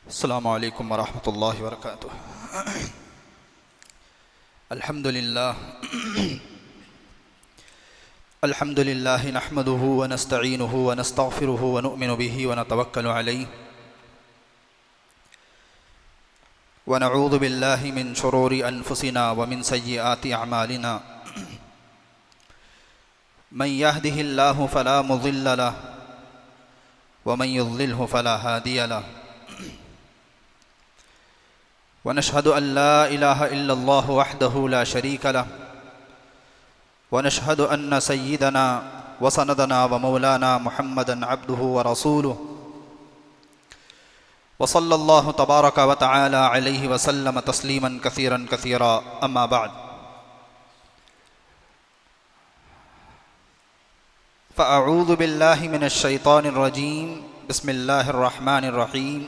अस्सलामु अलैकुम वरहमतुल्लाहि वबरकातुह। अल्हम्दुलिल्लाह नहमदुहु व नस्तईनुहु व नस्तगफिरुहु व नुअमिनु बिही व नतवक्कलु अलैहि व नऊज़ु बिल्लाहि मिन शुरूरि अनफुसिना व मिन सय्यिआति अअमालिना। मन यहदिहिल्लाहु फला मुज़िल्ल लहु व मन युज़्लिल्हु फला हादिय लहु। वनशहदु अल्ला इलाहा इल्लल्लाहु वहदहु ला शरीका लहु वनशहदु अन्न सय्यिदना व सनदना व मौलाना मुहम्मदन अब्दुहु व रसूलुहु व सल्लल्लाहु तबारक व तआला अलैहि व सल्लम तस्लीमन कसीरन कसीरा। अम्मा बाद फ़अऊज़ु बिल्लाहि मिनश शैतानिर रजीम। बिस्मिल्लाहिर रहमानिर रहीम।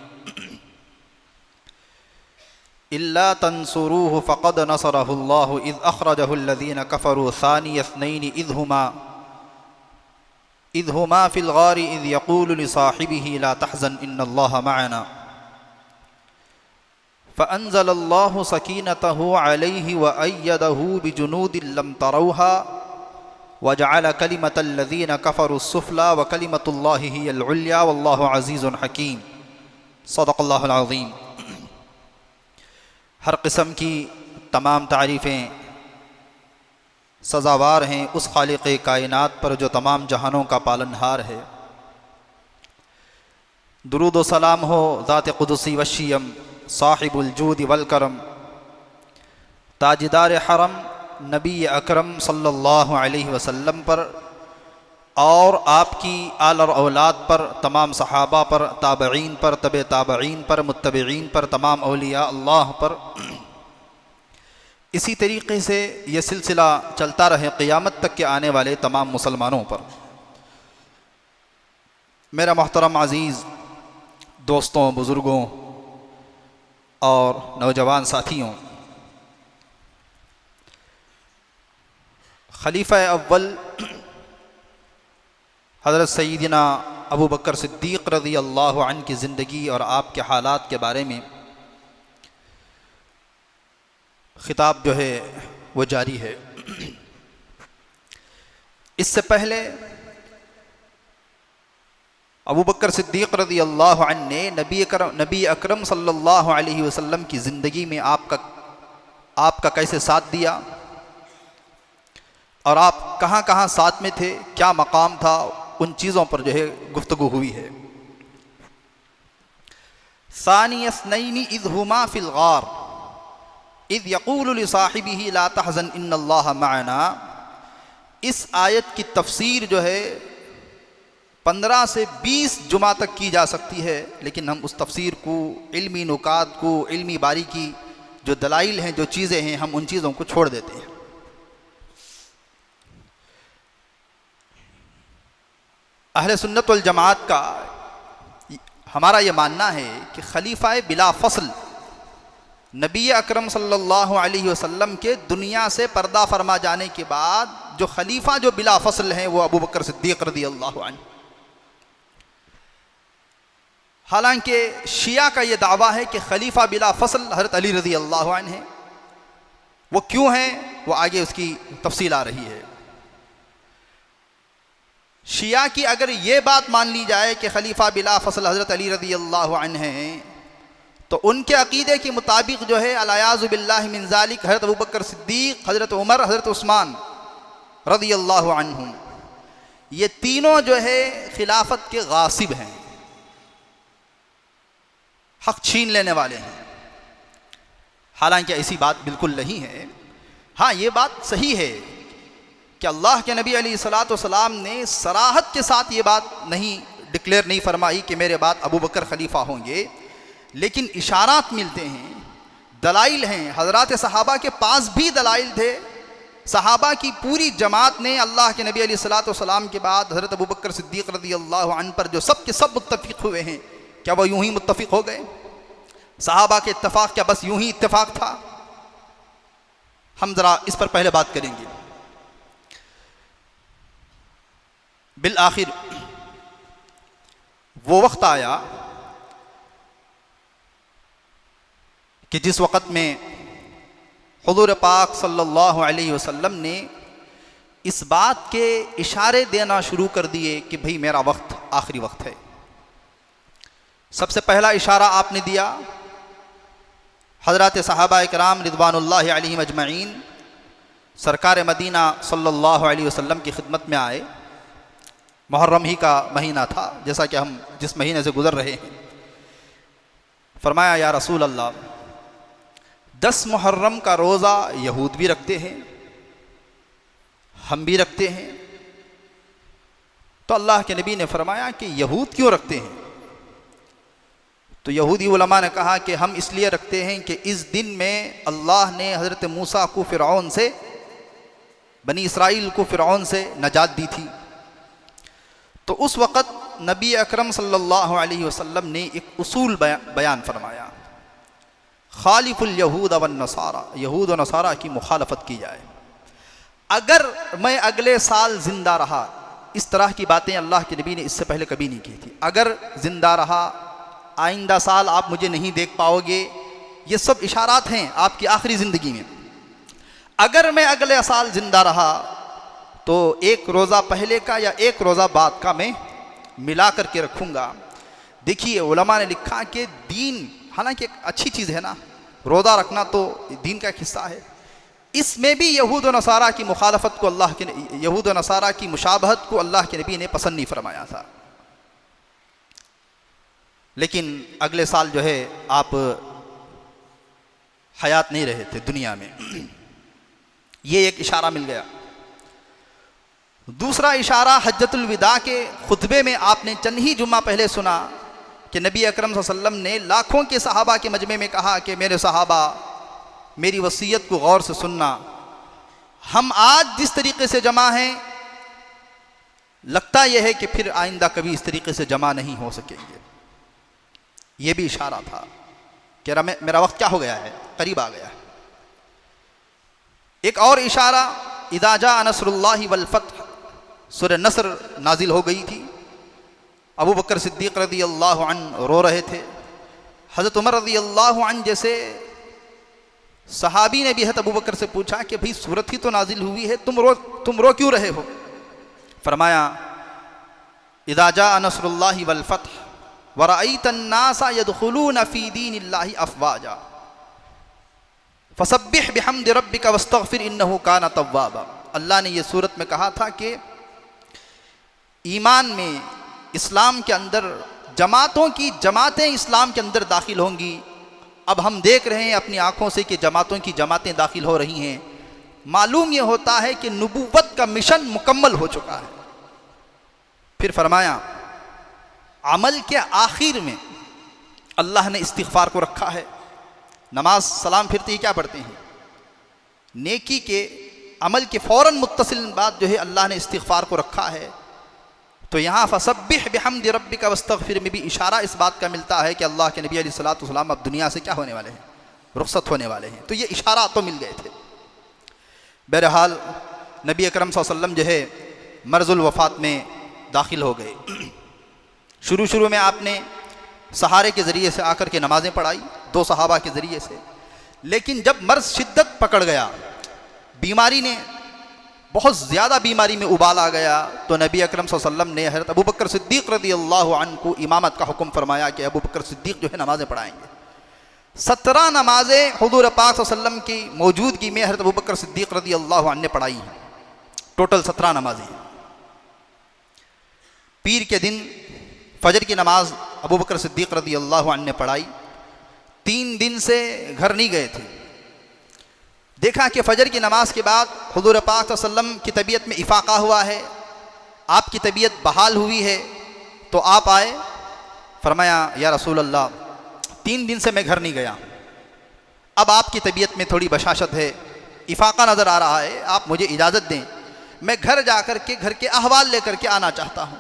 इल्ला तंसुरूहु फ़क़द नसरहुल्लाहु इज़ अख़रजहुल्लज़ीना कफ़रू सानिय इस्नैनि इज़ हुमा फ़िल ग़ारि इज़ यक़ूलु लिसाहिबिही ला तहज़न इन्नल्लाहा मअना फ़अंज़लल्लाहु सकीनतहु अलैहि व अय्यदहु बिजुनूदिन लम तरौहा व जअल कलिमतल्लज़ीना कफ़रू सुफ़ला व कलिमतुल्लाहि हियल उल्या वल्लाहु अज़ीज़ुन हकीम। सदक़ल्लाहुल अज़ीम। हर किस्म की तमाम तारीफ़ें सज़ावार हैं उस खालिक़े कायनात पर जो तमाम जहानों का पालनहार है। दुरूद व सलाम हो ज़ात क़ुदसी वश्शियम साहिबुल जूद वल करम ताजदार हरम नबी अकरम सल्लल्लाहु अलैहि वसल्लम पर और आपकी आल और औलाद पर, तमाम सहाबा पर, ताबईन पर, तबे ताबईन पर, मुत्तबईन पर, तमाम औलिया अल्लाह पर। इसी तरीक़े से ये सिलसिला चलता रहे क़यामत तक के आने वाले तमाम मुसलमानों पर। मेरा मोहतरम अज़ीज़ दोस्तों, बुज़ुर्गों और नौजवान साथियों, खलीफ़ा अव्वल हज़रत सय्यिदना अबू बकर सिद्दीक़ रज़ी अल्लाहु अन्हु की ज़िंदगी और आपके हालात के बारे में ख़िताब जो है वो जारी है। इससे पहले अबू बकर सिद्दीक़ रज़ी अल्लाहु अन्हु ने नबी अकरम सल्लल्लाहु अलैहि वसल्लम की ज़िंदगी में आपका कैसे साथ दिया और आप कहाँ कहाँ साथ में थे, क्या मकाम था, उन चीज़ों पर जो है गुफ्तगू हुई है। सानिय इस्नैनि इज़ हुमा फ़िल ग़ार इज़ यक़ूलु लिसाहिबिही ला तहज़न इन्नल्लाहा मअना। इस आयत की तफसीर जो है 15 से 20 जुमा तक की जा सकती है, लेकिन हम उस तफसीर को, इल्मी नुकात को, इल्मी बारीकी, जो दलाइल हैं, जो चीज़ें हैं, हम उन चीज़ों को छोड़ देते हैं। अहले सुन्नत वल जमात का हमारा ये मानना है कि खलीफा बिला फ़स्ल नबी अकरम सल्लल्लाहु अलैहि वसल्लम के दुनिया से पर्दा फरमा जाने के बाद जो खलीफा जो बिला फ़स्ल हैं वो अबू बकर सिद्दीक़ रज़ी अल्लाहु अन्हु। हालांकि शिया का ये दावा है कि खलीफा बिला फ़स्ल हज़रत अली रज़ी अल्लाहु अन्हु हैं। वो क्यों हैं, वो आगे उसकी तफसील आ रही है। शिया की अगर ये बात मान ली जाए कि खलीफा बिला फ़स्ल हज़रत अली रज़ी अल्लाहु अन्हु हैं, तो उनके अक़ीदे के मुताबिक जो है अल-अयाज़ु बिल्लाहि मिन ज़ालिक हज़रत अबू बकर सिद्दीक़, हज़रत उमर, हज़रत उस्मान रज़ी अल्लाहु अन्हुम, ये तीनों जो है खिलाफत के गासिब हैं, हक़ छीन लेने वाले हैं। हालांकि ऐसी बात बिल्कुल नहीं है। हाँ, ये बात सही है कि अल्लाह के नबी अलैहिस्सलातु वस्सलाम ने सराहत के साथ ये बात डिक्लेयर नहीं फरमाई कि मेरे बाद अबू बकर खलीफा होंगे, लेकिन इशारात मिलते हैं, दलाइल हैं। हज़रात सहाबा के पास भी दलाइल थे। सहाबा की पूरी जमात ने अल्लाह के नबी अलैहिस्सलातु वस्सलाम के बाद हज़रत अबू बकर सिद्दीक़ रज़ी अल्लाहु अन्हु पर जो सब के सब मुत्तफ़िक़ हुए हैं, क्या वह यूं ही मुत्तफ़िक़ हो गए? सहाबा के इत्तफ़ाक़ क्या बस यूं ही इत्तफ़ाक़ था? हम ज़रा इस पर पहले बात करेंगे। बिल आखिर वो वक्त आया कि जिस वक़्त में हुज़ूर पाक सल्लल्लाहु अलैहि वसल्लम ने इस बात के इशारे देना शुरू कर दिए कि भाई मेरा वक्त आखिरी वक्त है। सबसे पहला इशारा आपने दिया, हज़रत सहाबा इकराम रिज़वानुल्लाहि अलैहिम अजमईन सरकार मदीना सल्लल्लाहु अलैहि वसल्लम की खिदमत में आए। मुहर्रम ही का महीना था, जैसा कि हम जिस महीने से गुज़र रहे हैं। फरमाया, या रसूल अल्लाह, 10 मुहर्रम का रोज़ा यहूद भी रखते हैं, हम भी रखते हैं। तो अल्लाह के नबी ने फरमाया कि यहूद क्यों रखते हैं? तो यहूदी उलमा ने कहा कि हम इसलिए रखते हैं कि इस दिन में अल्लाह ने हज़रत मूसा को फ़िरऔन से, बनी इसराइल को फ़िरऔन से नजात दी थी। तो उस वक़्त नबी अकरम सल्लल्लाहु अलैहि वसल्लम ने एक उसूल बयान फरमाया, खालिफुल यहूद वन नसारा, यहूद व नसारा की मुखालफत की जाए। अगर मैं अगले साल ज़िंदा रहा, इस तरह की बातें अल्लाह के नबी ने इससे पहले कभी नहीं की थी। अगर ज़िंदा रहा, आइंदा साल आप मुझे नहीं देख पाओगे, ये सब इशारात हैं आपकी आखिरी ज़िंदगी में। अगर मैं अगले साल ज़िंदा रहा तो एक रोज़ा पहले का या एक रोज़ा बाद का मैं मिला करके रखूँगा। देखिए, उलमा ने लिखा कि दीन हालांकि एक अच्छी चीज़ है ना, रोज़ा रखना तो दीन का एक हिस्सा है। इसमें भी यहूद व नसारा की मुखालफत को अल्लाह के, यहूद व नसारा की मुशाबहत को अल्लाह के नबी ने पसंद नहीं फरमाया था। लेकिन अगले साल जो है आप हयात नहीं रहे थे दुनिया में, ये एक इशारा मिल गया। दूसरा इशारा हज्जतुल विदा के खुतबे में आपने चंद ही जुम्मा पहले सुना कि नबी अकरम सल्लल्लाहु अलैहि वसल्लम ने लाखों के सहाबा के मजमे में कहा कि मेरे सहाबा, मेरी वसीयत को गौर से सुनना। हम आज जिस तरीके से जमा हैं, लगता यह है कि फिर आइंदा कभी इस तरीके से जमा नहीं हो सकेंगे। यह भी इशारा था कि मेरा वक्त क्या हो गया है, करीब आ गया है। एक और इशारा, इज़ा जाअ नस्रुल्लाहि वल फत्ह, सूरह नस्र नाजिल हो गई थी। अबू बकर सिद्दीक़ रज़ी अल्लाहु अन्हु रो रहे थे। हज़रत उमर रज़ी अल्लाहु अन्हु जैसे सहाबी ने भी हज़रत अबू बकर से पूछा कि भाई सूरत ही तो नाजिल हुई है, तुम रो क्यों रहे हो? फरमाया, इज़ा जाअ नस्रुल्लाहि वल फत्ह व रअयतन नासा यदखुलून फी दीनिल्लाहि अफ़वाजा फसब्बिह बिहम्दि रब्बिका वस्तग़फिर इन्नहु काना तव्वाबा। अल्लाह ने ये सूरत में कहा था कि ईमान में, इस्लाम के अंदर जमातों की जमातें इस्लाम के अंदर दाखिल होंगी। अब हम देख रहे हैं अपनी आँखों से कि जमातों की जमातें दाखिल हो रही हैं। मालूम यह होता है कि नबूवत का मिशन मुकम्मल हो चुका है। फिर फरमाया, अमल के आखिर में अल्लाह ने इस्तिग़फ़ार को रखा है। नमाज सलाम फिरते ही क्या पढ़ते हैं? नेकी के अमल के फ़ौरन मुत्तसिल बात जो है अल्लाह ने इस्तिग़फ़ार को रखा है। तो यहाँ फसब्बिह बिहम्दि रब्बिका वस्तग़फिर में भी इशारा इस बात का मिलता है कि अल्लाह के नबी अलैहिस्सलातु वस्सलाम अब दुनिया से क्या होने वाले हैं, रुख़्सत होने वाले हैं। तो ये इशारा तो मिल गए थे। बहरहाल नबी अकरम सल्लल्लाहु अलैहि वसल्लम जो है मर्ज़ुल वफ़ात में दाखिल हो गए। शुरू में आपने सहारे के ज़रिए से आकर के नमाज़ें पढ़ाई, 2 सहाबा के ज़रिए से। लेकिन जब मर्ज़ शिद्दत पकड़ गया, बीमारी ने बहुत ज़्यादा बीमारी में उबाल आ गया, तो नबी अकरम सल्लल्लाहु अलैहि वसल्लम ने हज़रत अबू बकर सिद्दीक़ रज़ी अल्लाहु अन्हु को इमामत का हुक्म फरमाया कि अबू बकर सिद्दीक़ जो है नमाज़ें पढ़ाएंगे। 17 नमाज़ें हुज़ूर पाक सल्लल्लाहु अलैहि वसल्लम की मौजूदगी में हज़रत अबू बकर सिद्दीक़ रज़ी अल्लाहु अन्हु ने पढ़ाई हैं। टोटल 17 नमाज़ें। पीर के दिन फ़जर की नमाज अबू बकर सिद्दीक़ रज़ी अल्लाहु अन्हु ने पढ़ाई। 3 दिन से घर नहीं गए थे। देखा कि फ़जर की नमाज के बाद हुज़ूर पाक सल्लल्लाहु अलैहि वसल्लम की तबीयत में इफ़ाक़ा हुआ है, आपकी तबीयत बहाल हुई है। तो आप आए, फरमाया, या रसूल अल्लाह, 3 दिन से मैं घर नहीं गया, अब आपकी तबीयत में थोड़ी बशाशत है, इफ़ाक़ा नज़र आ रहा है, आप मुझे इजाज़त दें, मैं घर जा कर के घर के अहवाल लेकर के आना चाहता हूँ।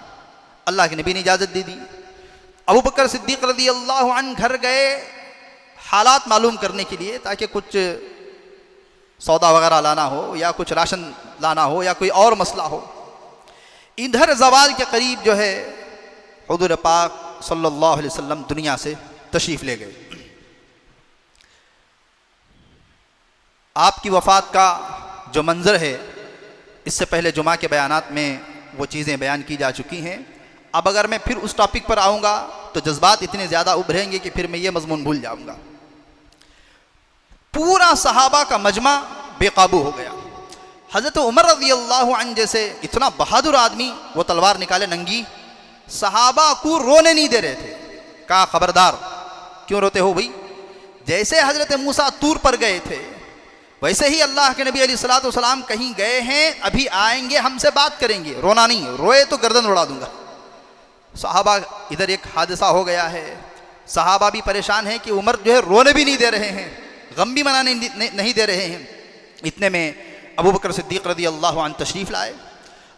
अल्लाह के नबी ने इजाज़त दे दी। अबू बकर सिद्दीक़ रज़ी अल्लाहु अन्हु घर गए हालात मालूम करने के लिए, ताकि कुछ सौदा वगैरह लाना हो या कुछ राशन लाना हो या कोई और मसला हो। इधर ज़वाल के करीब जो है हुज़ूर पाक सल्लल्लाहु अलैहि वसल्लम दुनिया से तशरीफ़ ले गए। आपकी वफ़ात का जो मंज़र है, इससे पहले जुमा के बयानात में वो चीज़ें बयान की जा चुकी हैं। अब अगर मैं फिर उस टॉपिक पर आऊँगा तो जज्बात इतने ज़्यादा उभरेंगे कि फिर मैं ये मज़मून भूल जाऊँगा। पूरा सहाबा का मजमा बेकाबू हो गया। हज़रत उमर रज़ी अल्लाह अन्हु जैसे इतना बहादुर आदमी, वो तलवार निकाले नंगी, सहाबा को रोने नहीं दे रहे थे। कहा खबरदार, क्यों रोते हो भाई? जैसे हज़रत मूसा तूर पर गए थे, वैसे ही अल्लाह के नबी अलैहिस्सलातु वस्सलाम कहीं गए हैं, अभी आएंगे, हमसे बात करेंगे, रोना नहीं, रोए तो गर्दन उड़ा दूंगा। सहाबा, इधर एक हादसा हो गया है, सहाबा भी परेशान हैं कि उमर जो है रोने भी नहीं दे रहे हैं, गम भी मनाने नहीं दे रहे हैं। इतने में अबू बकर सिद्दीक़ रज़ी अल्लाह अन्हु तशरीफ़ लाए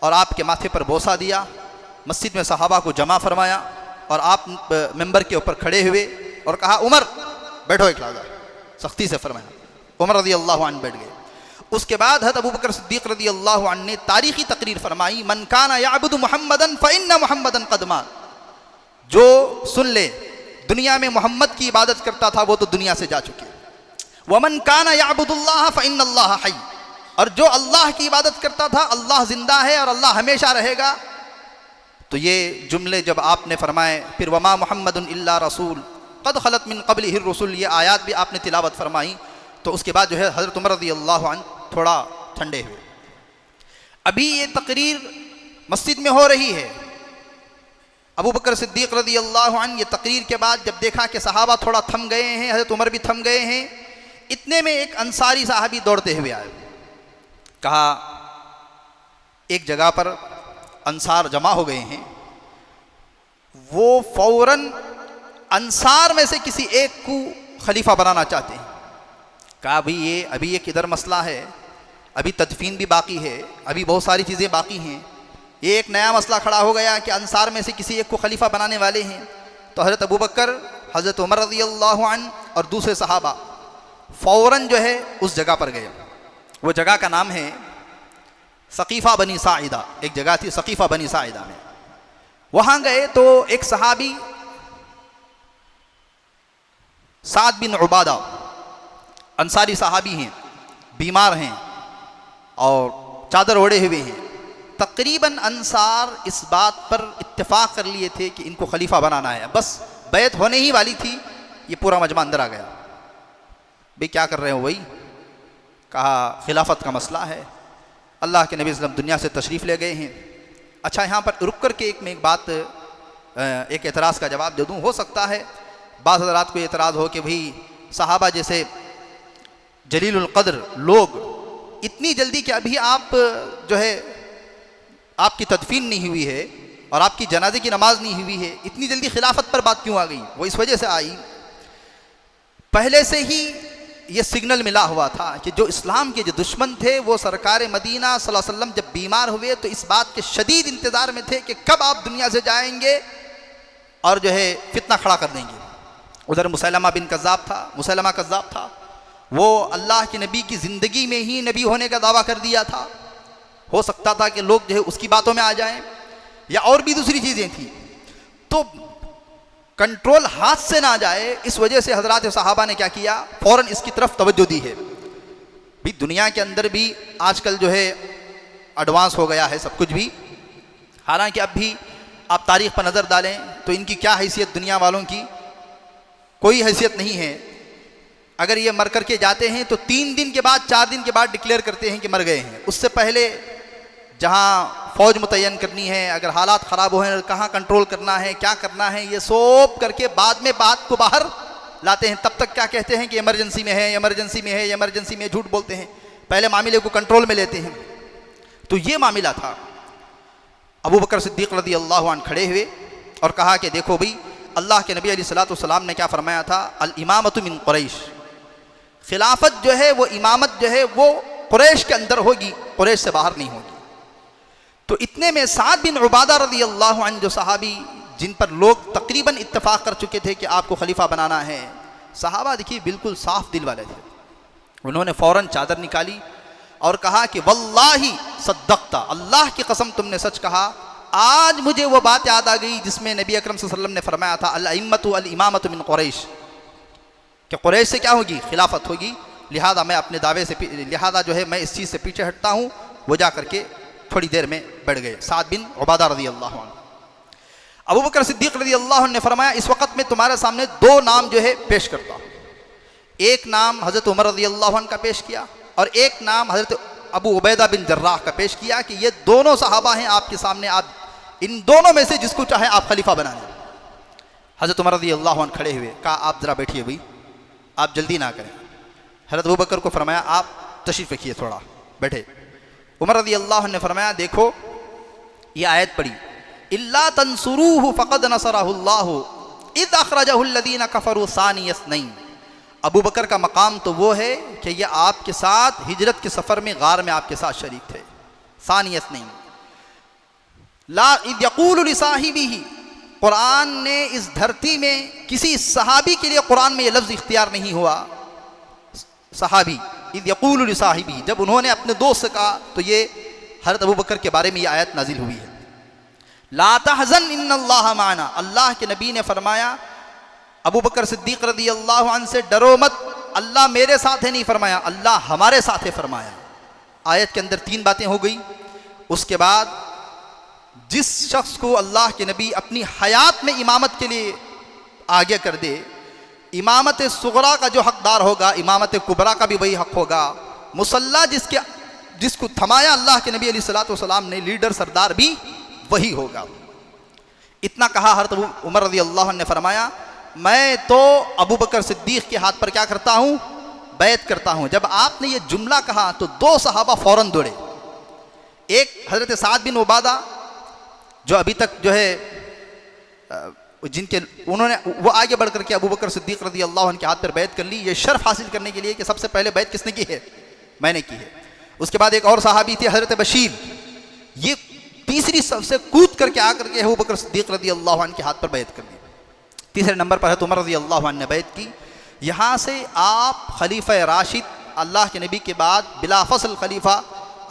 और आपके माथे पर बोसा दिया, मस्जिद में सहाबा को जमा फरमाया और आप मिंबर के ऊपर खड़े हुए और कहा उमर बैठो एक लहज़ा, सख्ती से फरमाया। उमर रज़ी अल्लाह अन्हु बैठ गए। उसके बाद हज़रत अबू बकर सिद्दीक़ रज़ी अल्लाह अन्हु ने तारीख़ी तकरीर फरमाई, मन काना याबुदु मुहम्मदन फ़इन्ना मुहम्मदन क़द मात। जो सुन ले, दुनिया में मोहम्मद की इबादत करता था वो तो दुनिया से जा चुके। वमन काना याबुदुल्लाह फ़इन्नल्लाह हय्य, और जो अल्लाह की इबादत करता था, अल्लाह जिंदा है और अल्लाह हमेशा रहेगा। तो ये जुमले जब आपने फरमाए, फिर वमा मुहम्मदुन इल्ला रसूल क़द खलत मिन क़ब्लिहि रसूल, ये आयत भी आपने तिलावत फरमाई। तो उसके बाद जो है हज़रत उमर रज़ी अल्लाह अन्हु थोड़ा ठंडे हुए। अभी ये तकरीर मस्जिद में हो रही है। अबू बकर सिद्दीक़ रज़ी अल्लाह अन्हु ये तकरीर के बाद जब देखा कि सहाबा थोड़ा थम गए हैं, हज़रत उमर भी थम गए हैं, इतने में एक अंसारी साहबी दौड़ते हुए आए। कहा एक जगह पर अंसार जमा हो गए हैं, वो फौरन अंसार में से किसी एक को खलीफा बनाना चाहते हैं। कहा भाई ये अभी एक इधर मसला है, अभी तदफीन भी बाकी है, अभी बहुत सारी चीज़ें बाकी हैं, ये एक नया मसला खड़ा हो गया कि अंसार में से किसी एक को खलीफा बनाने वाले हैं। तो हज़रत अबू बकर, हज़रत उमर रज़ी अल्लाह अन्हु और दूसरे सहाबा फ़ौरन जो है उस जगह पर गए। वो जगह का नाम है सक़ीफ़ा बनी साइदा, एक जगह थी सक़ीफ़ा बनी साइदा में। वहाँ गए तो एक सहाबी साद बिन उबादा, अंसारी सहाबी हैं, बीमार हैं और चादर ओढ़े हुए हैं। तकरीबन अंसार इस बात पर इत्तेफाक कर लिए थे कि इनको खलीफा बनाना है, बस बैत होने ही वाली थी। ये पूरा मजमा अंदर आ गया। भाई क्या कर रहे हो? वही कहा खिलाफत का मसला है, अल्लाह के नबी सल्लल्लाहु अलैहि वसल्लम दुनिया से तशरीफ़ ले गए हैं। अच्छा, यहाँ पर रुक कर के एक एतराज़ का जवाब दे दूँ। हो सकता है बाज़ हज़रात को एतराज़ हो कि भाई सहाबा जैसे जलीलुल क़द्र लोग इतनी जल्दी कि अभी आप जो है आपकी तदफीन नहीं हुई है और आपकी जनाजे की नमाज नहीं हुई है, इतनी जल्दी खिलाफत पर बात क्यों आ गई? वो इस वजह से आई, पहले से ही ये सिग्नल मिला हुआ था कि जो इस्लाम के जो दुश्मन थे वो सरकार मदीना सल्लल्लाहु अलैहि वसल्लम जब बीमार हुए तो इस बात के शदीद इंतज़ार में थे कि कब आप दुनिया से जाएंगे और जो है फितना खड़ा कर देंगे। उधर मुसैलमा बिन कज़्ज़ाब था, मुसैलमा कज़्ज़ाब था, वो अल्लाह के नबी की ज़िंदगी में ही नबी होने का दावा कर दिया था। हो सकता था कि लोग जो है उसकी बातों में आ जाएं या और भी दूसरी चीज़ें थी, तो कंट्रोल हाथ से ना जाए, इस वजह से हज़रात सहाबा ने क्या किया, फ़ौरन इसकी तरफ तवज्जो दी है। भी दुनिया के अंदर भी आजकल जो है एडवांस हो गया है सब कुछ भी। हालांकि अब भी आप तारीख़ पर नज़र डालें तो इनकी क्या हैसियत, दुनिया वालों की कोई हैसियत नहीं है। अगर ये मर कर के जाते हैं तो 3 दिन के बाद 4 दिन के बाद डिक्लेयर करते हैं कि मर गए हैं। उससे पहले जहाँ फ़ौज मुतय्यन करनी है, अगर हालात ख़राब हो हैं, कहाँ कंट्रोल करना है, क्या करना है, ये सब करके बाद में बात को बाहर लाते हैं। तब तक क्या कहते हैं कि इमरजेंसी में है, इमरजेंसी में है, इमरजेंसी में, झूठ बोलते हैं। पहले मामले को कंट्रोल में लेते हैं। तो ये मामला था। अबू बकर सिद्दीक़ रज़ी अल्लाह अन्हु खड़े हुए और कहा कि देखो भाई, अल्लाह के नबी अलैहिस्सलातु वस्सलाम ने क्या फरमाया था, अल इमामतु मिन कुरैश, खिलाफत जो है वो इमामत जो है वो कुरैश के अंदर होगी, कुरैश से बाहर नहीं होगी। तो इतने में साद बिन उबादा रज़ी अल्लाह अन्हु, जो सहाबी जिन पर लोग तकरीबन इत्तफाक कर चुके थे कि आपको खलीफा बनाना है, सहाबा देखिए बिल्कुल साफ दिल वाले थे। उन्होंने फ़ौरन चादर निकाली और कहा कि वल्लाही सद्दक़ता, अल्लाह की कसम तुमने सच कहा। आज मुझे वो बात याद आ गई जिसमें नबी अकरम सल्लल्लाहु अलैहि वसल्लम ने फरमाया था, अल अइम्मतु अल इमामतु मिन कुरैश, कि कुरैश से क्या होगी, खिलाफत होगी। लिहाजा मैं अपने दावे से लिहाजा जो है मैं इस चीज़ से पीछे हटता हूँ। वो जा करके थोड़ी देर में बढ़ गए। साद बिन उबादा रज़ी अल्लाह अन्हु। अबू बकर सिद्दीक़ रज़ी अल्लाह अन्हु ने फरमाया, इस वक़्त मैं तुम्हारे सामने दो नाम जो है पेश करता हूँ। एक नाम हज़रत उमर रज़ी अल्लाह अन्हु का पेश किया और एक नाम हज़रत अबू उबैदा बिन जर्राह का पेश किया कि ये दोनों सहाबा हैं आपके सामने, आप इन दोनों में से जिसको चाहे आप खलीफा बना लें। हज़रत उमर रज़ी अल्लाह अन्हु खड़े हुए, कहा आप ज़रा बैठिए भाई, आप जल्दी ना करें। हज़रत अबू बकर को फरमाया आप तशरीफ़ रखिए, थोड़ा बैठे। उमर रज़ी अल्लाह अन्हु ने फरमाया देखो ये आयत पढ़ी, इल्ला तंसुरूहु फ़क़द नसरहुल्लाहु इज़ अख़रजहुल्लज़ीना कफ़रू सानिय इस्नैन। अबू बकर का मकाम तो वो है कि ये आपके साथ हिजरत के सफ़र में गार में आपके साथ शरीक थे। सानिय इस्नैन ला इज़ यक़ूलु लिसाहिबिही, कुरान ने इस धरती में किसी सहाबी के लिए कुरान में ये लफ्ज़ इख्तियार नहीं हुआ। सहाबी इज़ यक़ूलु लिसाहिबिही, जब उन्होंने अपने दोस्त से कहा तो ये हज़रत अबू बकर के बारे में ये आयत नाजिल हुई है। ला तहज़न इन्नल्लाह माना, अल्लाह के नबी ने फरमाया अबू बकर सिद्दीक़ रज़ी अल्लाह अन्हु से डरो मत, अल्लाह मेरे साथ है नहीं फरमाया, अल्लाह हमारे साथ है फरमाया। आयत के अंदर तीन बातें हो गई। उसके बाद जिस शख्स को अल्लाह के नबी अपनी हयात में इमामत के लिए आगे कर दे, इमामत सुगरा का जो हकदार होगा इमामत कुबरा का भी वही हक होगा। मुसल्ला जिसको थमाया अल्लाह के नबी अलैहिस्सलातु वस्सलाम ने, लीडर सरदार भी वही होगा। इतना कहा हज़रत उमर रज़ी अल्लाह अन्हु ने फरमाया मैं तो अबू बकर सिद्दीक़ के हाथ पर क्या करता हूँ, बैत करता हूँ। जब आपने ये जुमला कहा तो दो सहाबा फ़ौरन दौड़े। एक हज़रत साद बिन उबादा जो अभी तक जो है जिनके उन्होंने वो आगे बढ़ करके अबू बकर सिद्दीक़ रज़ी अल्लाह अन्हु के हाथ पर बैत कर ली, ये शर्फ हासिल करने के लिए कि सबसे पहले बैत किसने की है, मैंने की है। उसके बाद एक और सहाबी थे हज़रत बशीर, ये तीसरी सबसे कूद करके आकर के अबू बकर सिद्दीक़ रज़ी अल्लाह अन्हु के हाथ पर बैत कर दी। तीसरे नंबर पर हज़रत उमर रज़ी अल्लाह अन्हु ने बैत की। यहाँ से आप खलीफा राशिद, अल्लाह के नबी के बाद बिला फ़स्ल खलीफा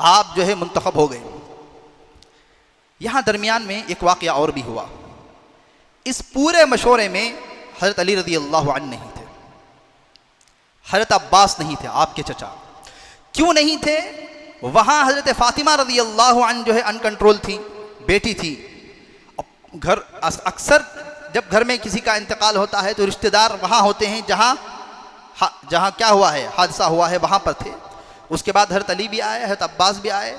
आप जो है मुंतखब हो गए। यहाँ दरमियान में एक वाक़या और भी हुआ। इस पूरे मशवरे में हज़रत अली रज़ी अल्लाह अन्हु नहीं थे, हज़रत अब्बास नहीं थे आपके चचा। क्यों नहीं थे? वहाँ हज़रत फ़ातिमा रज़ी अल्लाह अन्हा जो है अनकंट्रोल थी, बेटी थी। घर अक्सर जब घर में किसी का इंतकाल होता है तो रिश्तेदार वहाँ होते हैं जहाँ क्या हुआ है, हादसा हुआ है, वहाँ पर थे। उसके बाद हज़रत अली भी आए, हज़रत अब्बास भी आए।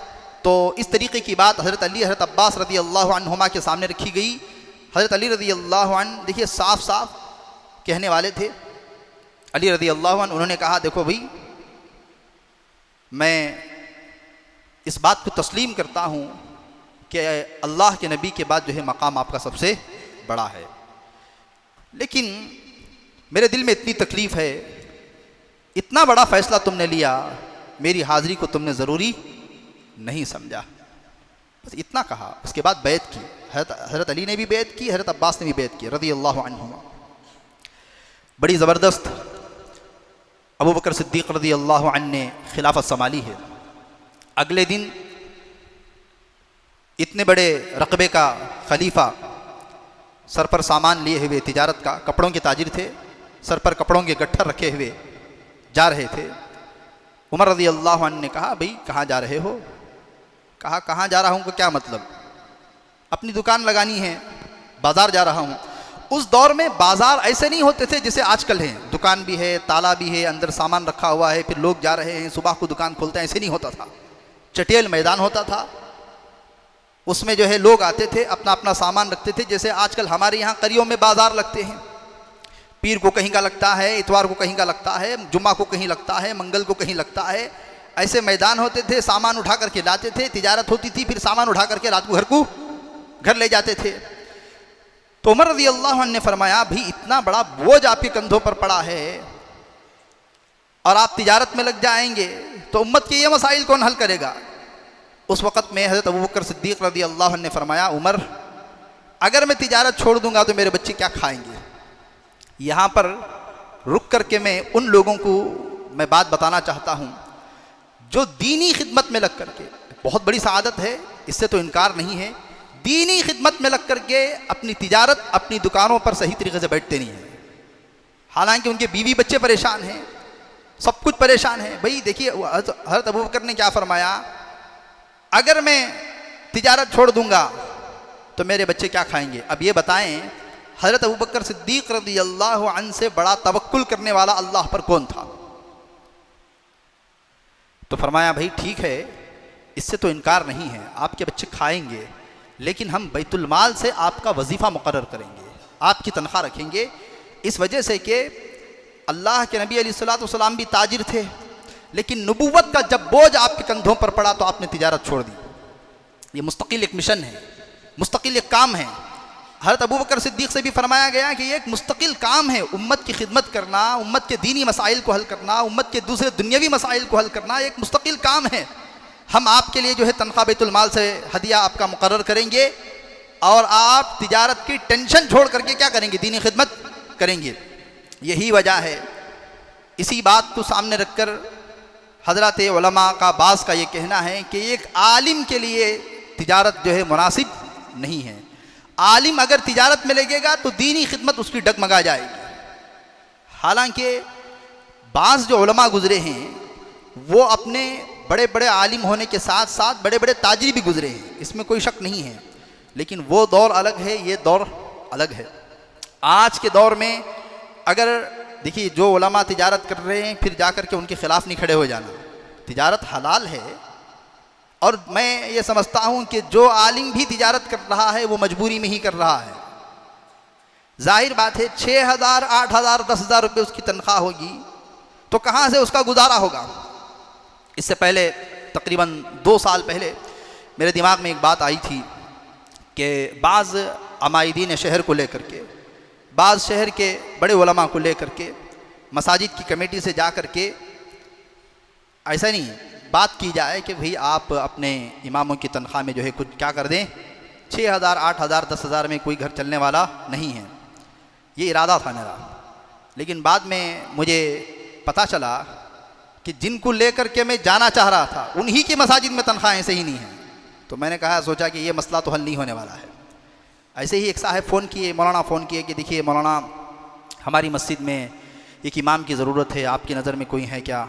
तो इस तरीके की बात हज़रत अली हज़रत अब्बास रज़ी अल्लाह अन्हुमा के सामने रखी गई। हज़रत अली रज़ी अल्लाह अन्हु देखिए साफ साफ कहने वाले थे। अली रज़ी अल्लाह अन्हु उन्होंने कहा देखो भाई, मैं इस बात को तस्लीम करता हूँ कि अल्लाह के नबी के बाद जो है मकाम आपका सबसे बड़ा है, लेकिन मेरे दिल में इतनी तकलीफ़ है, इतना बड़ा फ़ैसला तुमने लिया, मेरी हाज़िरी को तुमने ज़रूरी नहीं समझा। बस इतना कहा। उसके बाद बैत की, हज़रत अली ने भी बैत की, हज़रत अब्बास ने भी बैत की रज़ी अल्लाह अन्हुमा। बड़ी ज़बरदस्त अबू बकर सिद्दीक़ रज़ी अल्लाह अन्हु ने खिलाफत संभाली है। अगले दिन इतने बड़े रकबे का खलीफा सर पर सामान लिए हुए, तिजारत का, कपड़ों के ताजिर थे, सर पर कपड़ों के गट्ठर रखे हुए जा रहे थे। उमर रज़ी अल्लाह अन्हु ने कहा भाई कहाँ जा रहे हो? कहा कहाँ जा रहा हूँ, क्या मतलब? अपनी दुकान लगानी है, बाज़ार जा रहा हूँ। उस दौर में बाज़ार ऐसे नहीं होते थे जैसे आजकल हैं, दुकान भी है, ताला भी है, अंदर सामान रखा हुआ है, फिर लोग जा रहे हैं, सुबह को दुकान खोलते हैं, ऐसे नहीं होता था। चटेल मैदान होता था, उसमें जो है लोग आते थे, अपना अपना सामान रखते थे। जैसे आजकल हमारे यहाँ करियों में बाज़ार लगते हैं, पीर को कहीं का लगता है, इतवार को कहीं का लगता है, जुम्मा को कहीं लगता है, मंगल को कहीं लगता है। ऐसे मैदान होते थे, सामान उठा करके लाते थे, तिजारत होती थी, फिर सामान उठा करके रात को घर ले जाते थे। तो उमर रज़ी अल्लाह अन्हु ने फरमाया भाई इतना बड़ा बोझ आपके कंधों पर पड़ा है और आप तिजारत में लग जाएंगे तो उम्मत के ये मसाइल कौन हल करेगा? उस वक़्त में हज़रत अबू बकर सिद्दीक़ रज़ी अल्लाह अन्हु ने फरमाया उमर, अगर मैं तिजारत छोड़ दूंगा तो मेरे बच्चे क्या खाएंगे? यहाँ पर रुक करके मैं उन लोगों को मैं बात बताना चाहता हूँ जो दीनी खिदमत में लग करके, बहुत बड़ी सआदत है, इससे तो इनकार नहीं है, दीनी खिदमत में लग करके अपनी तिजारत, अपनी दुकानों पर सही तरीके से बैठते नहीं हैं। हालांकि उनके बीवी बच्चे परेशान हैं, सब कुछ परेशान है। भाई देखिए हज़रत अबू बकर ने क्या फरमाया, अगर मैं तिजारत छोड़ दूंगा तो मेरे बच्चे क्या खाएंगे। अब ये बताएं हज़रत अबू बकर सिद्दीक़ रज़ियल्लाहु अन्हु से बड़ा तवक्कुल करने वाला अल्लाह पर कौन था। तो फरमाया भाई ठीक है, इससे तो इनकार नहीं है, आपके बच्चे खाएंगे, लेकिन हम बैतुल माल से आपका वजीफ़ा मुकर्रर करेंगे, आपकी तनख्वाह रखेंगे। इस वजह से कि अल्लाह के नबी अलैहिस्सलातु वस्सलाम भी ताजिर थे, लेकिन नबूवत का जब बोझ आपके कंधों पर पड़ा तो आपने तिजारत छोड़ दी। ये मुस्तकिल एक मिशन है, मुस्तकिल एक काम है। हज़रत अबू बकर सिद्दीक़ से भी फरमाया गया कि ये एक मुस्तकिल काम है, उम्मत की खिदमत करना, उम्मत के दीनी मसाइल को हल करना, उम्मत के दूसरे दुनियावी मसाइल को हल करना एक मुस्तकिल काम है। हम आपके लिए जो है तनख्वाह बैतुल माल से हदिया आपका मुकर्रर करेंगे और आप तिजारत की टेंशन छोड़ करके क्या करेंगे, दीनी खिदमत करेंगे। यही वजह है, इसी बात को सामने रखकर हज़रत उलमा का बास का ये कहना है कि एक आलिम के लिए तिजारत जो है मुनासिब नहीं है। आलिम अगर तिजारत में लगेगा तो दीनी खिदमत उसकी डगमगा जाएगी। हालांकि बास जो उलमा गुजरे हैं वो अपने बड़े बड़े आलिम होने के साथ साथ बड़े बड़े ताजिर भी गुजरे हैं, इसमें कोई शक नहीं है, लेकिन वो दौर अलग है, ये दौर अलग है। आज के दौर में अगर देखिए जो उलमा तिजारत कर रहे हैं फिर जाकर के उनके ख़िलाफ़ नहीं खड़े हो जाना। तिजारत हलाल है और मैं ये समझता हूँ कि जो आलिम भी तिजारत कर रहा है वो मजबूरी में ही कर रहा है। जाहिर बात है 6,000, 8,000, 10,000 रुपये उसकी तनख्वाह होगी तो कहाँ से उसका गुजारा होगा। इससे पहले तकरीबन 2 साल पहले मेरे दिमाग में एक बात आई थी कि बाज़ अमायदीन शहर को लेकर के, बाज़ शहर के बड़े उलमा को लेकर के मसाजिद की कमेटी से जा कर के ऐसा नहीं बात की जाए कि भाई आप अपने इमामों की तनख्वाह में जो है कुछ क्या कर दें, 6,000, 8,000, 10,000 में कोई घर चलने वाला नहीं है। ये इरादा था मेरा, लेकिन बाद में मुझे पता चला कि जिनको लेकर के मैं जाना चाह रहा था उन्हीं की मसाजिद में तनख्वाहें सही नहीं हैं। तो मैंने कहा, सोचा कि ये मसला तो हल नहीं होने वाला है। ऐसे ही एक साहब फ़ोन किए, मौलाना फ़ोन किए कि देखिए मौलाना हमारी मस्जिद में एक इमाम की ज़रूरत है, आपकी नज़र में कोई है क्या।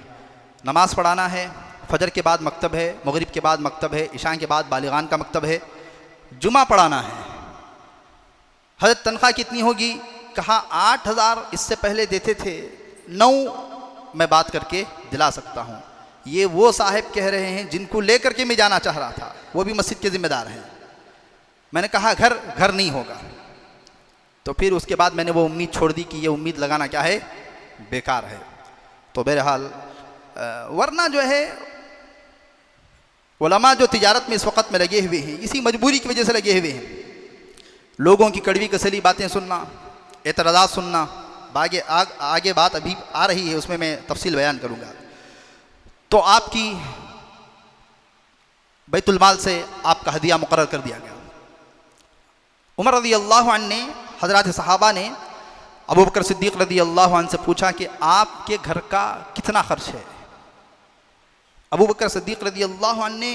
नमाज़ पढ़ाना है, फजर के बाद मकतब है, मगरिब के बाद मकतब है, इशा के बाद बालिगान का मकतब है, जुमा पढ़ाना है। हज़रत तनख्वाह कितनी होगी? कहा 8,000 इससे पहले देते थे, 9 मैं बात करके दिला सकता हूँ। ये वो साहब कह रहे हैं जिनको लेकर के मैं जाना चाह रहा था, वो भी मस्जिद के ज़िम्मेदार हैं। मैंने कहा घर नहीं होगा। तो फिर उसके बाद मैंने वो उम्मीद छोड़ दी कि ये उम्मीद लगाना क्या है, बेकार है। तो बहरहाल वरना जो है उलमा जो तिजारत में इस वक्त में लगे हुए हैं इसी मजबूरी की वजह से लगे हुए हैं। लोगों की कड़वी कसली बातें सुनना, एतराज़ात सुनना, आगे बात अभी आ रही है उसमें मैं तफसील बयान करूँगा। तो आपकी बैतुल माल से आपका हदिया मुकर्रर कर दिया गया। उमर रज़ियल्लाहु अन्हु ने, हज़रात सहाबा ने अबू बकर सिद्दीक़ रज़ियल्लाहु अन्हु से पूछा कि आपके घर का कितना खर्च है। अबू बकर सिद्दीक़ रज़ियल्लाहु अन्हु ने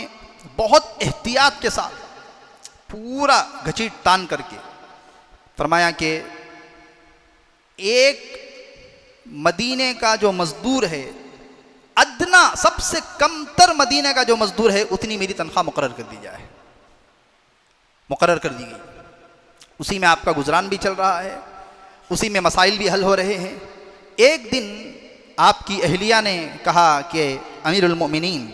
बहुत एहतियात के साथ पूरा घसीट तान करके फरमाया कि एक मदीने का जो मज़दूर है, अदना सबसे कमतर मदीने का जो मज़दूर है, उतनी मेरी तनख्वाह मुकर्रर कर दी जाए। मुकर्रर कर दी गई। उसी में आपका गुजरान भी चल रहा है, उसी में मसाइल भी हल हो रहे हैं। एक दिन आपकी अहलिया ने कहा कि अमीरुल मोमिनीन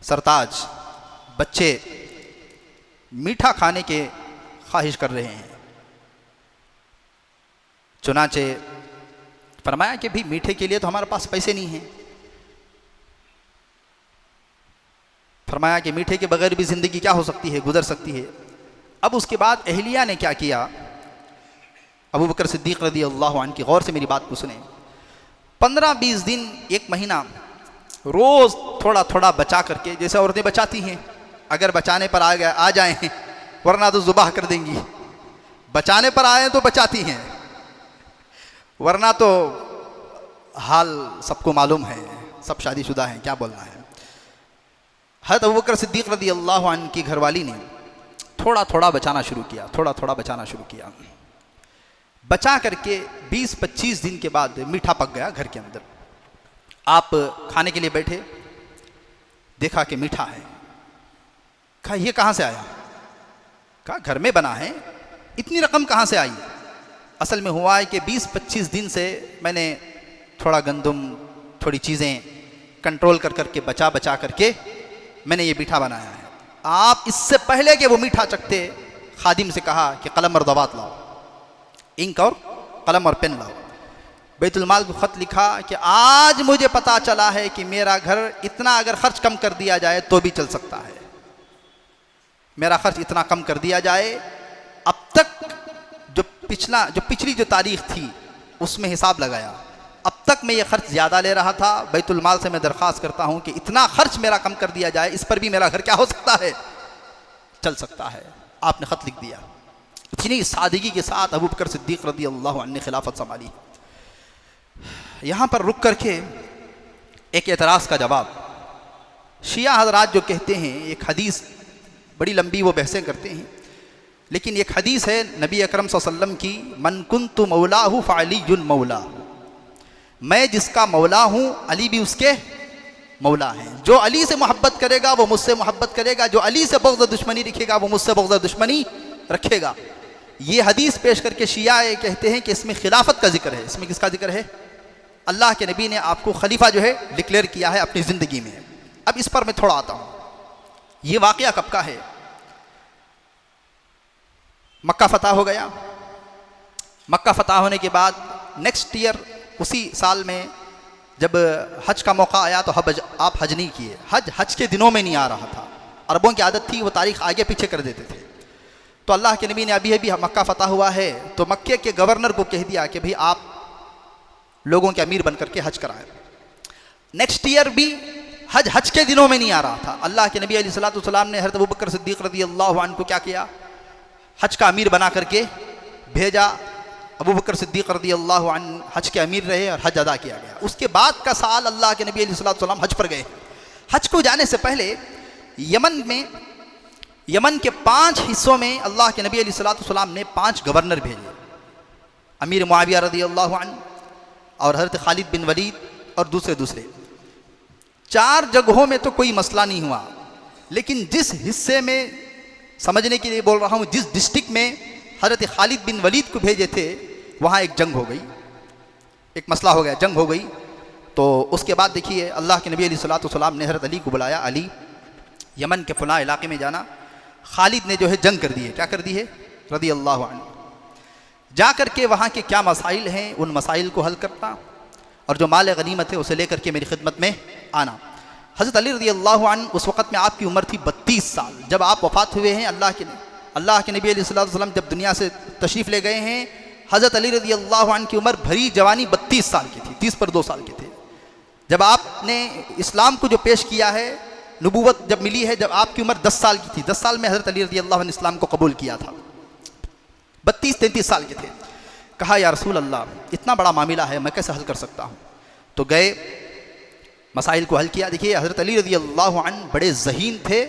सरताज, बच्चे मीठा खाने के ख्वाहिश कर रहे हैं। चुनाचे फरमाया कि भी मीठे के लिए तो हमारे पास पैसे नहीं हैं। फरमाया कि मीठे के बगैर भी ज़िंदगी क्या हो सकती है, गुजर सकती है। अब उसके बाद अहलिया ने क्या किया, अबू बकर सिद्दीक़ रज़ियल्लाहु अन्हु की गौर से मेरी बात को सुने। 15-20 दिन, 1 महीना रोज़ थोड़ा थोड़ा बचा करके, जैसे औरतें बचाती हैं, अगर बचाने पर आ जाएं वरना तो ज़ुबाह कर देंगी, बचाने पर आए तो बचाती हैं, वरना तो हाल सबको मालूम है, सब शादीशुदा हैं, क्या बोलना है। हज़रत अबू बकर सिद्दीक़ रज़ियल्लाहु अन्हु की घरवाली ने थोड़ा थोड़ा बचाना शुरू किया, थोड़ा थोड़ा बचाना शुरू किया। बचा करके 20-25 दिन के बाद मीठा पक गया घर के अंदर। आप खाने के लिए बैठे, देखा कि मीठा है। कहा ये कहाँ से आया? कहा घर में बना है, इतनी रकम कहाँ से आई? असल में हुआ है कि 20-25 दिन से मैंने थोड़ा गंदम, थोड़ी चीज़ें कंट्रोल कर करके बचा बचा करके मैंने ये मीठा बनाया है। आप इससे पहले कि वो मीठा चखते, खादिम से कहा कि कलम और दवात लाओ, इंक और कलम और पेन लाओ। बैतुल माल को ख़त लिखा कि आज मुझे पता चला है कि मेरा घर इतना अगर खर्च कम कर दिया जाए तो भी चल सकता है। मेरा खर्च इतना कम कर दिया जाए, अब तक जो पिछली जो तारीख थी उसमें हिसाब लगाया, अब तक मैं ये खर्च ज़्यादा ले रहा था। बैतुल माल से मैं दरख्वास्त करता हूँ कि इतना खर्च मेरा कम कर दिया जाए, इस पर भी मेरा घर क्या हो सकता है, चल सकता है। आपने ख़त लिख दिया। इतनी सादगी के साथ अबू बकर सिद्दीक़ रज़ी अल्लाहु अन्हु ने खिलाफत संभाली। यहाँ पर रुक करके एक एतराज़ का जवाब, शिया हज़रात जो कहते हैं, एक हदीस बड़ी लंबी वो बहसें करते हैं, लेकिन एक हदीस है नबी अकरम सल्लल्लाहु अलैहि वसल्लम की, मन कुन्तु मौलाहु फ़अलियुन मौला, मैं जिसका मौला हूँ अली भी उसके मौला हैं। जो अली से मोहब्बत करेगा वो मुझसे मोहब्बत करेगा, जो अली से बग़्ज़ दुश्मनी रखेगा वो मुझसे बग़्ज़ दुश्मनी रखेगा। ये हदीस पेश करके शिया कहते हैं कि इसमें खिलाफत का जिक्र है। इसमें किसका जिक्र है? अल्लाह के नबी ने आपको खलीफा जो है डिक्लेयर किया है अपनी ज़िंदगी में। अब इस पर मैं थोड़ा आता हूँ। ये वाक़या कब का है? मक्का फ़तह हो गया। मक्का फ़तह होने के बाद नेक्स्ट ईयर, उसी साल में जब हज का मौका आया तो आप हज नहीं किए। हज के दिनों में नहीं आ रहा था। अरबों की आदत थी वो तारीख़ आगे पीछे कर देते थे। तो अल्लाह के नबी ने अभी मक्का फ़तह हुआ है तो मक्के के गवर्नर को कह दिया कि भाई आप लोगों के अमीर बन करके हज कराएं। नेक्स्ट ईयर भी हज के दिनों में नहीं आ रहा था। अल्लाह के नबी अलैहिस्सलातु वस्सलाम ने हज़रत अबू बकर सिद्दीक़ रज़ी अल्लाहु अन्हु को क्या किया? हज का अमीर बना करके भेजा। अबू बकर सिद्दीक़ रज़ी अल्लाहु अन्हु हज के अमीर रहे और हज अदा किया गया। उसके बाद का साल अल्लाह के नबी अलैहिस्सलातु वस्सलाम हज पर गए। हज को जाने से पहले यमन के 5 हिस्सों में अल्लाह के नबी अलैहिस्सलातु वस्सलाम ने 5 गवर्नर भेजे। अमीर मुआविया रज़ी अल्लाहु अन्हु और हज़रत खालिद बिन वलीद और दूसरे 4 जगहों में तो कोई मसला नहीं हुआ, लेकिन जिस हिस्से में, समझने के लिए बोल रहा हूँ, जिस डिस्ट्रिक्ट में हज़रत खालिद बिन वलीद को भेजे थे वहाँ एक जंग हो गई, एक मसला हो गया, जंग हो गई। तो उसके बाद देखिए अल्लाह के नबी अलैहिस्सलातु वस्सलाम ने हज़रत अली को बुलाया, अली यमन के फ़लाँ इलाके में जाना। खालिद ने जो है जंग कर दी है, क्या कर दी है, रज़ी अल्लाहु अन्हु। जा कर के वहाँ के क्या मसाइल हैं उन मसाइल को हल करना और जो माल गनीमत है उसे लेकर के मेरी खिदमत में आना। हज़रत अली रज़ी अल्लाहु अन्हु उस वक़्त में आपकी उम्र थी 32 साल। जब आप वफ़ात हुए हैं, अल्लाह के नबी अलैहिस्सलातु वस्सलाम जब दुनिया से तशरीफ़ ले गए हैं, हज़रत अली रज़ी अल्लाहु अन्हु की उम्र भरी जवानी 32 साल की थी, 30 पर 2 साल के थे। जब आपने इस्लाम को जो पेश किया है, नबूवत जब मिली है, जब आपकी उम्र 10 साल की थी, 10 साल में हज़रत अली रज़ी अल्लाहु अन्हु इस्लाम को कबूल किया था, 32-33 साल के थे। कहा या रसूल अल्लाह, इतना बड़ा मामला है, मैं कैसे हल कर सकता हूँ? तो गए, मसाइल को हल किया। देखिए हज़रत अली रज़ी अल्लाहु अन्हु बड़े ज़हीन थे,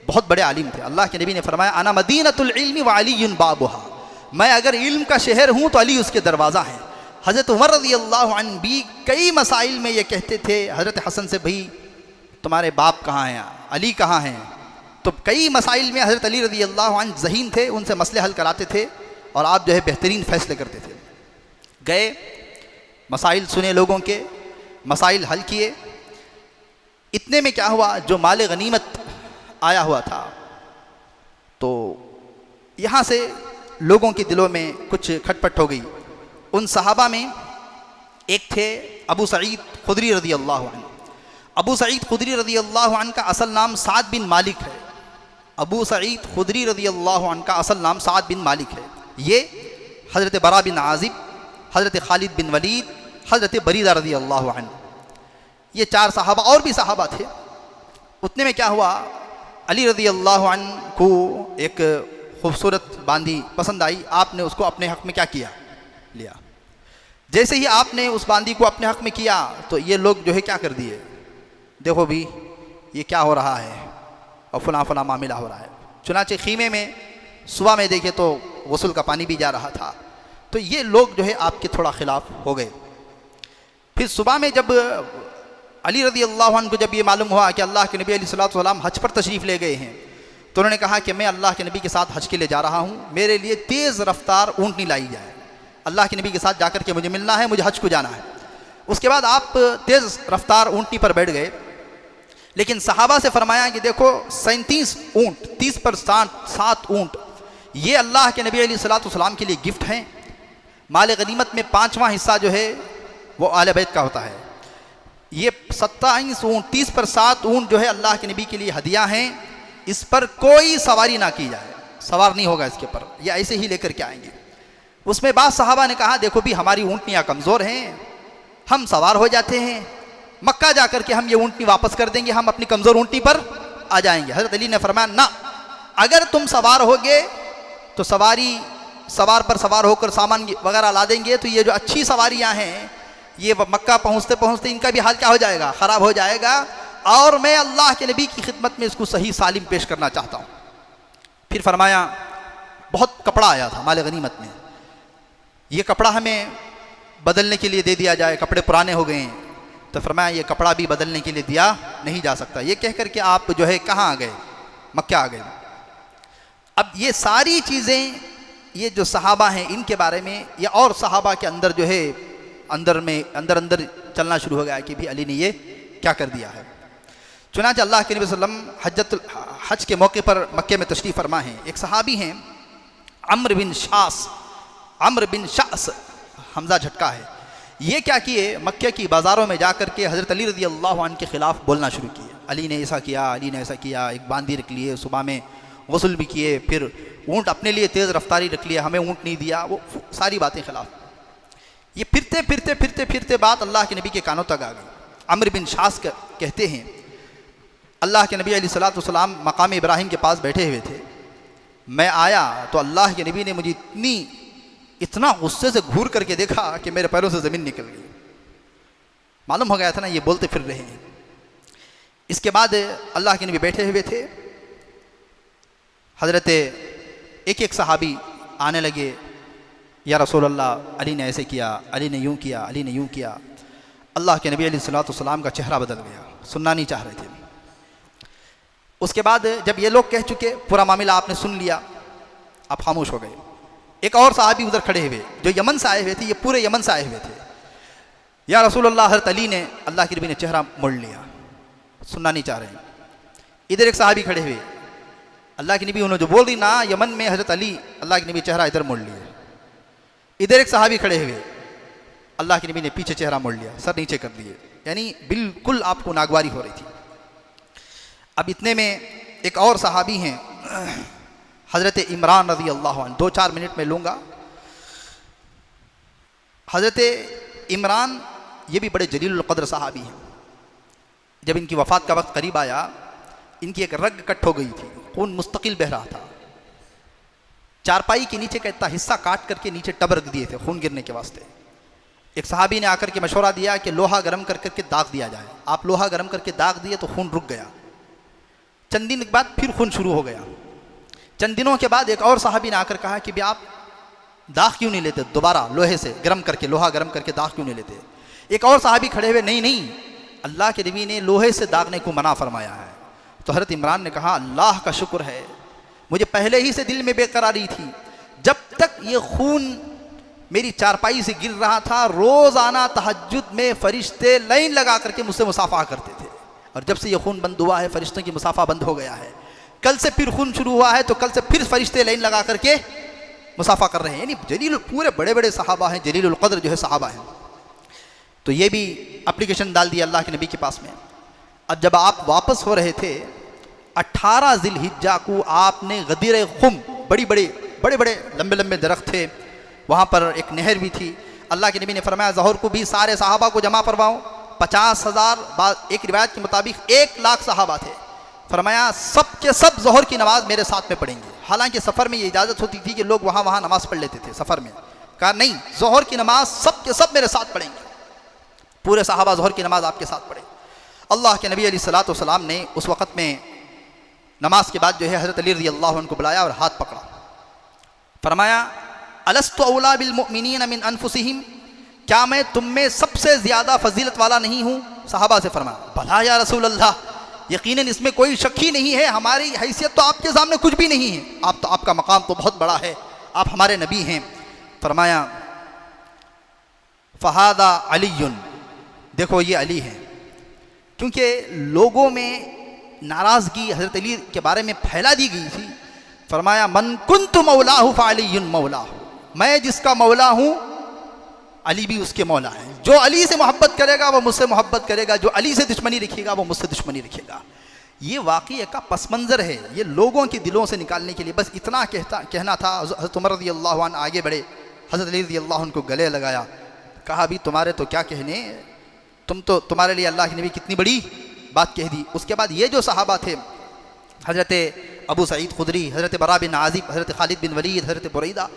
बहुत बड़े आलिम थे। अल्लाह के नबी ने फरमाया, अना मदीनतुल इल्मी व अलीयुन बाबुहा, मैं अगर इल्म का शहर हूँ तो अली उसके दरवाज़ा है। हज़रत उमर रज़ी अल्लाहु अन्हु भी कई मसाइल में ये कहते थे हज़रत हसन से, भाई तुम्हारे बाप कहाँ हैं, अली कहाँ हैं? तो कई मसाइल में हज़रत अली रज़ी अल्लाहु अन्हु ज़हीन थे, उनसे मसले हल कराते थे और आप जो है बेहतरीन फ़ैसले करते थे। गए, मसाइल सुने, लोगों के मसाइल हल किए। इतने में क्या हुआ, जो माल गनीमत आया हुआ था, तो यहाँ से लोगों के दिलों में कुछ खटपट हो गई। उन सहाबा में एक थे अबू सईद खुदरी रज़ी अल्लाहु अन्हु। अबू सईद खुदरी रज़ी अल्लाहु अन्हु का असल नाम साद बिन मालिक है। अबू सईद खुदरी रज़ी अल्लाहु अन्हु का असल नाम साद बिन मालिक है। ये हज़रत बरा बिन आज़िब, हज़रत खालिद बिन वलीद, हज़रत बरीदा रज़ी अल्लाहु अन्हु, ये 4 सहाबा, और भी सहाबा थे। उतने में क्या हुआ, अली रज़ी अल्लाहु अन्हु को एक खूबसूरत बांदी पसंद आई। आपने उसको अपने हक़ में क्या किया, लिया। जैसे ही आपने उस बांदी को अपने हक़ में किया तो ये लोग जो है क्या कर दिए, देखो भी ये क्या हो रहा है और फला मामला हो रहा है। चुनाचे खीमे में सुबह में देखे तो गस्ल का पानी भी जा रहा था, तो ये लोग जो है आपके थोड़ा खिलाफ हो गए। फिर सुबह में जब अली रज़ी अल्लाह अन्हु को जब ये मालूम हुआ कि अल्लाह के नबी अलैहिस्सलातु वस्सलाम हज पर तशरीफ़ ले गए हैं, तो उन्होंने कहा कि मैं अल्लाह के नबी के साथ हज के लिए जा रहा हूँ, मेरे लिए तेज़ रफ्तार ऊँटनी लाई जाए, अल्लाह के नबी के साथ जाकर के मुझे मिलना है, मुझे हज को जाना है। उसके बाद आप तेज़ रफ्तार ऊँटनी पर बैठ गए, लेकिन सहाबा से फरमाया कि देखो 37 ऊँट, 30 पर 7 ऊँट, ये अल्लाह के नबी अलैहिस्सलातु वस्सलाम के लिए गिफ्ट हैं। माल गनीमत में 5वां हिस्सा जो है वो आले बैत का होता है। ये 27 ऊँट, 30 पर 7 ऊँट जो है अल्लाह के नबी के लिए हदिया हैं, इस पर कोई सवारी ना की जाए, सवार नहीं होगा इसके पर, ये ऐसे ही लेकर के आएंगे। उसमें बाद सहाबा ने कहा देखो भी हमारी ऊँटनियाँ कमज़ोर हैं, हम सवार हो जाते हैं, मक्का जाकर के हम ये ऊँटनी वापस कर देंगे, हम अपनी कमज़ोर ऊँटनी पर आ जाएंगे। हज़रत अली ने फरमाया ना, अगर तुम सवार होगे तो सवार पर सवार होकर सामान वगैरह ला देंगे, तो ये जो अच्छी सवारियाँ हैं ये मक्का पहुँचते पहुँचते इनका भी हाल क्या हो जाएगा, ख़राब हो जाएगा, और मैं अल्लाह के नबी की खिदमत में इसको सही सालिम पेश करना चाहता हूँ। फिर फरमाया बहुत कपड़ा आया था माल गनीमत में, ये कपड़ा हमें बदलने के लिए दे दिया जाए, कपड़े पुराने हो गए हैं। तो फरमाया ये कपड़ा भी बदलने के लिए दिया नहीं जा सकता। ये कह कर के आप जो है कहाँ आ गए, मक्का आ गए। अब ये सारी चीज़ें, ये जो सहाबा हैं इनके बारे में, या और सहाबा के अंदर जो है अंदर चलना शुरू हो गया कि भी अली ने ये क्या कर दिया है। चुनांचे अल्लाह के नबी सल्लम हज के मौके पर मक्के में तशरीफ़ फरमा हैं। एक सहाबी हैं अम्र बिन शास, हमज़ा झटका है, ये क्या किए, मक्के की बाज़ारों में जाकर के हज़रत अली रज़ी अल्लाह अन्हु के ख़िलाफ़ बोलना शुरू किए। अली ने ऐसा किया, अली ने ऐसा किया, एक बांदी रख लिए, सुबह में गस्ल भी किए, फिर ऊँट अपने लिए तेज़ रफ्तारी रख लिया, हमें ऊँट नहीं दिया, वो सारी बातें खिलाफ। ये फिरते बात अल्लाह के नबी के कानों तक आ गई। अम्र बिन शास कहते हैं अल्लाह के नबी अलैहिस्सलातु वस्सलाम मकाम इब्राहिम के पास बैठे हुए थे, मैं आया तो अल्लाह के नबी ने मुझे इतना गुस्से से घूर करके देखा कि मेरे पैरों से ज़मीन निकल गई। मालूम हो गया था ना ये बोलते फिर रहे हैं। इसके बाद अल्लाह के नबी बैठे हुए थे, हज़रत एक सहाबी आने लगे, या रसूल अल्लाह, अली ने ऐसे किया, अली ने यूँ किया, अली ने यूँ किया। अल्लाह के नबी अलैहिस्सलातु वस्सलाम का चेहरा बदल गया, सुनना नहीं चाह रहे थे। उसके बाद जब ये लोग कह चुके, पूरा मामला आपने सुन लिया, आप खामोश हो गए। एक और सहाबी उधर खड़े हुए जो यमन से आए हुए थे, ये पूरे यमन से आए हुए थे। या रसूल अल्लाह, हज़रत अली ने, अल्लाह के नबी ने चेहरा मोड़ लिया, सुनना नहीं चाह रहे। इधर एक सहाबी खड़े हुए, अल्लाह के नबी उन्होंने जो बोल दी ना यमन में हज़रत अली, अल्लाह के नबी चेहरा इधर मोड़ लिया। इधर एक सहाबी खड़े हुए, अल्लाह के नबी ने पीछे चेहरा मोड़ लिया, सर नीचे कर दिए, यानी बिल्कुल आपको नागवारी हो रही थी। अब इतने में एक और सहाबी हैं हज़रत इमरान रज़ी अल्लाह अन्हु, 2-4 मिनट में लूँगा। हज़रत इमरान ये भी बड़े जलीलुल क़द्र सहाबी हैं। जब इनकी वफ़ात का वक्त करीब आया, इनकी एक रग कट हो गई थी, खून मुस्तकिल बह रहा था, चारपाई के नीचे का इतना हिस्सा काट करके नीचे टब रख दिए थे खून गिरने के वास्ते। एक सहाबी ने आकर के मशवरा दिया कि लोहा गर्म कर करके दाग दिया जाए। आप लोहा गर्म करके दाग दिए तो खून रुक गया। चंद दिन के बाद फिर खून शुरू हो गया। चंद दिनों के बाद एक और सहाबी ने आकर कहा कि भी आप दाग क्यों नहीं लेते, दोबारा लोहे से गर्म करके, लोहा गर्म करके दाग क्यों नहीं लेते। एक और सहाबी खड़े हुए, नहीं, अल्लाह के नबी ने लोहे से दागने को मना फरमाया है। तो हज़रत इमरान ने कहा अल्लाह का शुक्र है, मुझे पहले ही से दिल में बेकरारी थी, जब तक ये खून मेरी चारपाई से गिर रहा था, रोज़ाना तहज्जुद में फ़रिश्ते लाइन लगा करके मुझसे मुसाफ़ा करते थे, और जब से ये खून बंद हुआ है फ़रिश्तों की मुसाफ़ा बंद हो गया है। कल से फिर खून शुरू हुआ है तो कल से फिर फ़रिश्ते लाइन लगा करके मुसाफ़ा कर रहे हैं। यानी जलील, पूरे बड़े बड़े सहाबा हैं, जलीलुल क़द्र जो है सहाबा हैं। तो ये भी एप्लीकेशन डाल दिया अल्लाह के नबी के पास में। अब जब आप वापस हो रहे थे 18 ज़िलहिज्जा को, आपने गदीर खुम, बड़े बड़े लंबे लंबे दरख्त थे, वहाँ पर एक नहर भी थी। अल्लाह के नबी ने फरमाया ज़ोहर को भी सारे सहाबा को जमा करवाओ। 50,000, एक रिवायत के मुताबिक 1 लाख सहाबा थे। फरमाया सब के सब ज़ोहर की नमाज़ मेरे साथ में पढ़ेंगे। हालांकि सफ़र में ये इजाज़त होती थी कि लोग वहाँ नमाज़ पढ़ लेते थे सफ़र में। कहा नहीं, ज़ोहर की नमाज़ सब के सब मेरे साथ पढ़ेंगे। पूरे सहाबा ज़ोहर की नमाज़ आपके साथ पढ़े। अल्लाह के नबी अलैहिस्सलातु वस्सलाम ने उस वक़्त में नमाज के बाद जो है हज़रत अली रज़ी अल्लाह अन्हु को बुलाया और हाथ पकड़ा। फरमाया अलस्तु औला बिल मुमिनीन मिन अनफुसिहिम, क्या मैं तुम में सबसे ज़्यादा फजीलत वाला नहीं हूँ? सहाबा से फरमाया भला या रसूल अल्लाह, यकीनन इसमें कोई शक ही नहीं है, हमारी हैसियत तो आपके सामने कुछ भी नहीं है, आपका मकाम तो बहुत बड़ा है, आप हमारे नबी हैं। फरमाया फ़हादा अलीयुन, देखो ये अली हैं। क्योंकि लोगों में नाराज़गी हज़रत अली के बारे में फैला दी गई थी। फरमाया मन कुन्तु मौलाहु फ़अलियुन मौलाहु, मैं जिसका मौला हूँ अली भी उसके मौला है। जो अली से मोहब्बत करेगा वो मुझसे मोहब्बत करेगा, जो अली से दुश्मनी रखेगा वो मुझसे दुश्मनी रखेगा। ये वाक़ई का पस मंज़र है, ये लोगों के दिलों से निकालने के लिए बस इतना कहना था। हज़रत उमर रज़ियल्लाहु अन्हु आगे बढ़े, हज़रत अली रज़ियल्लाहु अन्हु को गले लगाया, कहा अभी तुम्हारे तो क्या कहने, तुम्हारे लिए अल्लाह के नबी कितनी बड़ी बात कह दी। उसके बाद ये जो सहाबा थे, हज़रत अबू सईद खुदरी, हज़रत बरा बिन आज़िब, हज़रत खालिद बिन वलीद, हज़रत बुरैदा,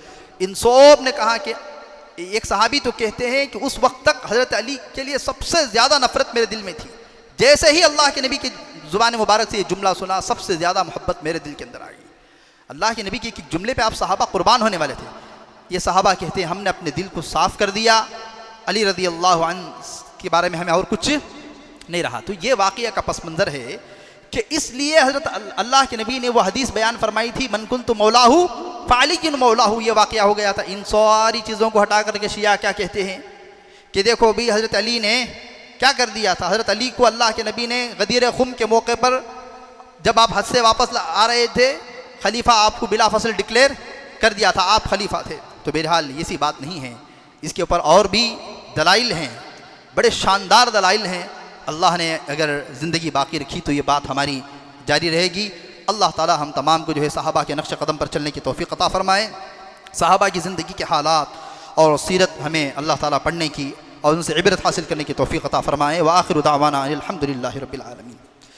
इन सब ने कहा कि एक सहाबी तो कहते हैं कि उस वक्त तक हज़रत अली के लिए सबसे ज़्यादा नफ़रत मेरे दिल में थी, जैसे ही अल्लाह के नबी की ज़ुबान मुबारक से ये जुमला सुना सबसे ज़्यादा मोहब्बत मेरे दिल के अंदर आ गई। अल्लाह के नबी के एक जुमले पे आप सहाबा कुर्बान होने वाले थे। ये सहाबा कहते हैं हमने अपने दिल को साफ़ कर दिया, अली रज़ी अल्लाह अन्हु के बारे में हमें और कुछ नहीं रहा। तो ये वाक़या का पस मंज़र है कि इसलिए हज़रत अल्लाह के नबी ने वो हदीस बयान फरमाई थी मन कुन्तु मौलाहु फ़अलियुन मौलाहु। ये वाक़या हो गया था। इन सारी चीज़ों को हटा करके शिया क्या कहते हैं कि देखो भी हज़रत अली ने क्या कर दिया था। हज़रत अली को अल्लाह के नबी ने गदीर खुम के मौके पर जब आप हज से वापस आ रहे थे, खलीफा आपको बिला फसल डिक्लेयर कर दिया था, आप खलीफा थे। तो बहरहाल ये सी बात नहीं है, इसके ऊपर और भी दलाइल हैं, बड़े शानदार दलाइल हैं। अल्लाह ने अगर ज़िंदगी बाकी रखी तो ये बात हमारी जारी रहेगी। अल्लाह ताला हम तमाम को जो है सहाबा के नक्श कदम पर चलने की तौफ़ीक़ अता फ़रमाए। सहाबा की ज़िंदगी के हालात और सीरत हमें अल्लाह ताला पढ़ने की और उनसे इबरत हासिल करने की तौफ़ीक़ अता फ़रमाए। व आखिरु दावाना अनिल हम्दुलिल्लाहि रब्बिल आलमीन।